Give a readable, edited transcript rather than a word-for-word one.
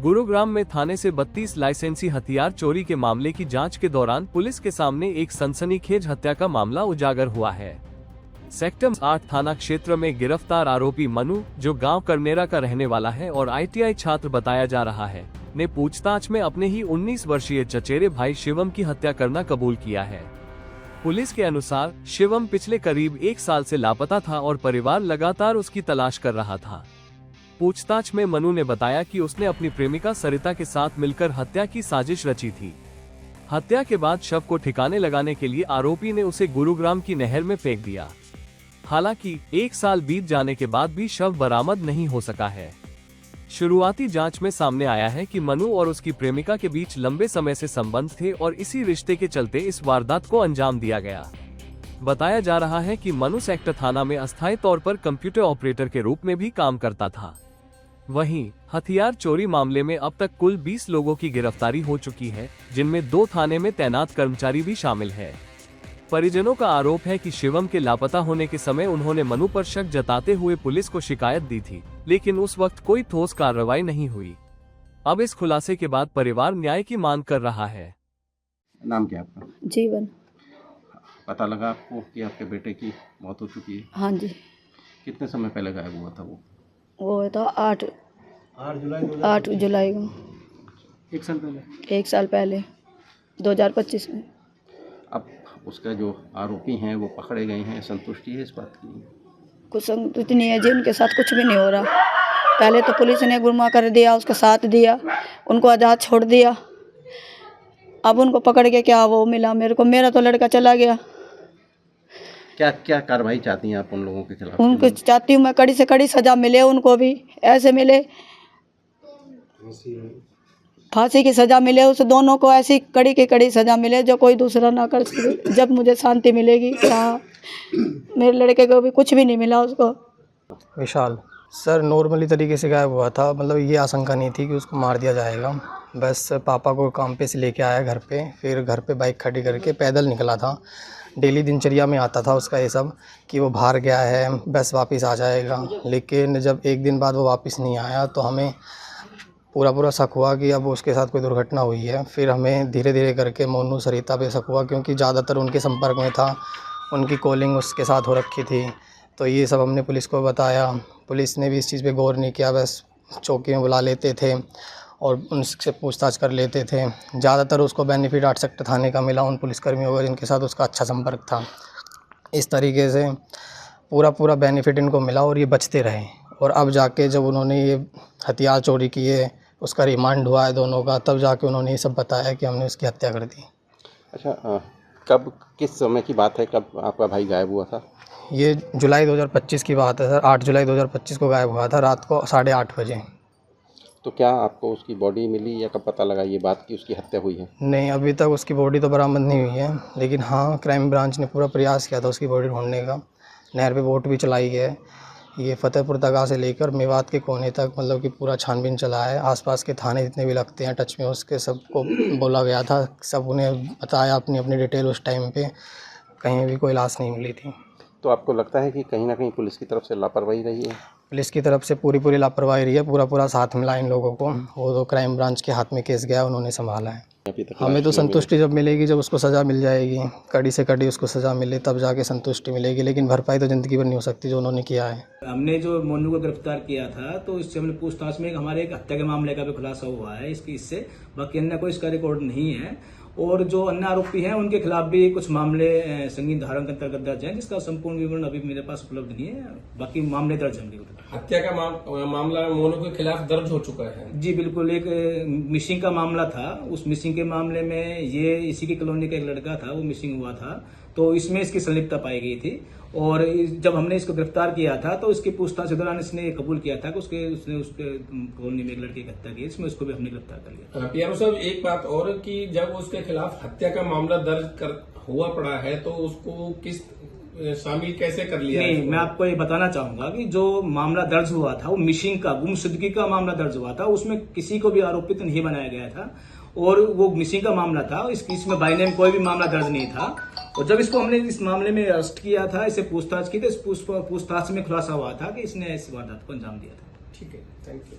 गुरुग्राम में थाने से 32 लाइसेंसी हथियार चोरी के मामले की जांच के दौरान पुलिस के सामने एक सनसनीखेज हत्या का मामला उजागर हुआ है। सेक्टर 8 थाना क्षेत्र में गिरफ्तार आरोपी मनु, जो गांव करनेरा का रहने वाला है और ITI छात्र बताया जा रहा है, ने पूछताछ में अपने ही 19 वर्षीय चचेरे भाई शिवम की हत्या करना कबूल किया है। पुलिस के अनुसार शिवम पिछले करीब 1 साल से लापता था और परिवार लगातार उसकी तलाश कर रहा था। पूछताछ में मनु ने बताया कि उसने अपनी प्रेमिका सरिता के साथ मिलकर हत्या की साजिश रची थी। हत्या के बाद शव को ठिकाने लगाने के लिए आरोपी ने उसे गुरुग्राम की नहर में फेंक दिया। हालांकि 1 साल बीत जाने के बाद भी शव बरामद नहीं हो सका है। शुरुआती जांच में सामने आया है कि मनु और उसकी प्रेमिका के बीच लंबे समय से संबंध थे और इसी रिश्ते के चलते इस वारदात को अंजाम दिया गया। बताया जा रहा है कि मनु सेक्टर थाना में अस्थायी तौर पर कंप्यूटर ऑपरेटर के रूप में भी काम करता था। वहीं हथियार चोरी मामले में अब तक कुल 20 लोगों की गिरफ्तारी हो चुकी है, जिनमें 2 थाने में तैनात कर्मचारी भी शामिल है। परिजनों का आरोप है कि शिवम के लापता होने के समय उन्होंने मनु पर शक जताते हुए पुलिस को शिकायत दी थी, लेकिन उस वक्त कोई ठोस कार्रवाई नहीं हुई। अब इस खुलासे के बाद परिवार न्याय की मांग कर रहा है। नाम क्या आपका? जीवन। पता लगा आपको कि आपके बेटे की मौत हो चुकी है? हाँ जी। कितने समय पहले गायब हुआ था वो? वो था 8 जुलाई को। 1 साल पहले? 1 साल पहले 2025 में। अब उसका जो आरोपी हैं वो पकड़े गए हैं, संतुष्टि है इस बात की? कुछ संतुष्टि नहीं है जी, उनके साथ कुछ भी नहीं हो रहा। पहले तो पुलिस ने गुरमा कर दिया, उसका साथ दिया, उनको आज़ाद छोड़ दिया। अब उनको पकड़ के क्या वो मिला मेरे को? मेरा तो लड़का चला गया। क्या क्या कार्रवाई चाहती हैं आप उन लोगों के खिलाफ? उनको चाहती हूँ मैं कड़ी से कड़ी सजा मिले, उनको भी ऐसे मिले, फांसी की सजा मिले, उस दोनों को ऐसी कड़ी की कड़ी सजा मिले जो कोई दूसरा ना कर सके। जब मुझे शांति मिलेगी। हाँ, मेरे लड़के को भी कुछ भी नहीं मिला उसको। विशाल सर नॉर्मली तरीके से गायब हुआ था, मतलब ये आशंका नहीं थी कि उसको मार दिया जाएगा। बस पापा को काम पे से लेके आया घर पे, फिर घर पे बाइक खड़ी करके पैदल निकला था। डेली दिनचर्या में आता था उसका ये सब कि वो बाहर गया है, बस वापस आ जाएगा। लेकिन जब 1 दिन बाद वो वापस नहीं आया तो हमें पूरा शक हुआ कि अब उसके साथ कोई दुर्घटना हुई है। फिर हमें धीरे धीरे करके मोनू सरिता पे शक हुआ, क्योंकि ज़्यादातर उनके संपर्क में था, उनकी कॉलिंग उसके साथ हो रखी थी। तो ये सब हमने पुलिस को बताया। पुलिस ने भी इस चीज़ पे गौर नहीं किया, बस चौकी में बुला लेते थे और उनसे पूछताछ कर लेते थे। ज़्यादातर उसको बेनिफिट 8 सेक्टर थाने का मिला उन पुलिसकर्मियों का जिनके साथ उसका अच्छा संपर्क था। इस तरीके से पूरा बेनिफिट इनको मिला और ये बचते रहे। और अब जाके जब उन्होंने ये हथियार चोरी किए, उसका रिमांड हुआ है दोनों का, तब जाके उन्होंने ये सब बताया कि हमने उसकी हत्या कर दी। अच्छा, कब किस समय की बात है, कब आपका भाई गायब हुआ था? ये जुलाई 2025 की बात है सर। 8 जुलाई 2025 को गायब हुआ था, रात को 8:30 बजे। तो क्या आपको उसकी बॉडी मिली या कब पता लगा ये बात कि उसकी हत्या हुई है? नहीं, अभी तक उसकी बॉडी तो बरामद नहीं हुई है, लेकिन हाँ क्राइम ब्रांच ने पूरा प्रयास किया था उसकी बॉडी ढूंढने का। नहर पे बोट भी चलाई है। ये फतेहपुर दगा से लेकर मेवात के कोने तक मतलब कि पूरा छानबीन चला है। आसपास के थाने जितने भी लगते हैं टच में, उसके सबको बोला गया था, सब उन्हें बताया अपनी अपनी डिटेल। उस टाइम पे कहीं भी कोई लाश नहीं मिली थी। तो आपको लगता है कि कहीं ना कहीं पुलिस की तरफ से लापरवाही रही है? पुलिस की तरफ से पूरी लापरवाही रही है। पूरा साथ मिला इन लोगों को। वो तो क्राइम ब्रांच के हाथ में केस गया, उन्होंने संभाला है। हमें तो संतुष्टि जब मिलेगी, जब उसको सज़ा मिल जाएगी, कड़ी से कड़ी उसको सज़ा मिले, तब जाके संतुष्टि मिलेगी। लेकिन भरपाई तो ज़िंदगी भर नहीं हो सकती जो उन्होंने किया है। हमने जो मोनू को गिरफ्तार किया था तो इससे हमने पूछताछ में हमारे एक हत्या के मामले का भी खुलासा हुआ है इससे। बाकी अन्य कोई इसका रिकॉर्ड नहीं है। और जो अन्य आरोपी हैं उनके खिलाफ भी कुछ मामले संगीन धारा के अंतर्गत दर्ज हैं, जिसका संपूर्ण विवरण अभी मेरे पास उपलब्ध नहीं है। बाकी मामले दर्ज होंगे। हत्या का मामला मोनू के खिलाफ दर्ज हो चुका है? जी बिल्कुल। एक मिसिंग का मामला था। उस मिसिंग के मामले में ये इसी की कॉलोनी का एक लड़का था, वो मिसिंग हुआ था, तो इसमें इसकी संलिप्तता पाई गई थी। और जब हमने इसको गिरफ्तार किया था तो इसकी पूछताछ के दौरान इसने कबूल किया था कि उसने कॉलोनी में एक लड़के की हत्या की। इसमें उसको भी हमने गिरफ्तार कर लिया। पीआरओ साहब, एक बात और कि जब उसके खिलाफ हत्या का मामला दर्ज हुआ पड़ा है तो उसको किस शामिल कैसे कर लिया? नहीं, मैं आपको ये बताना चाहूंगा कि जो मामला दर्ज हुआ था वो मिसिंग का, गुमशुदगी का मामला दर्ज हुआ था। उसमें किसी को भी आरोपित नहीं बनाया गया था और वो मिसिंग का मामला था। इसमें बाय नेम कोई भी मामला दर्ज नहीं था। और जब इसको हमने इस मामले में अरेस्ट किया था, इसे पूछताछ की, तो इस पूछताछ में खुलासा हुआ था कि इसने इस वारदात को अंजाम दिया था। ठीक है, थैंक यू।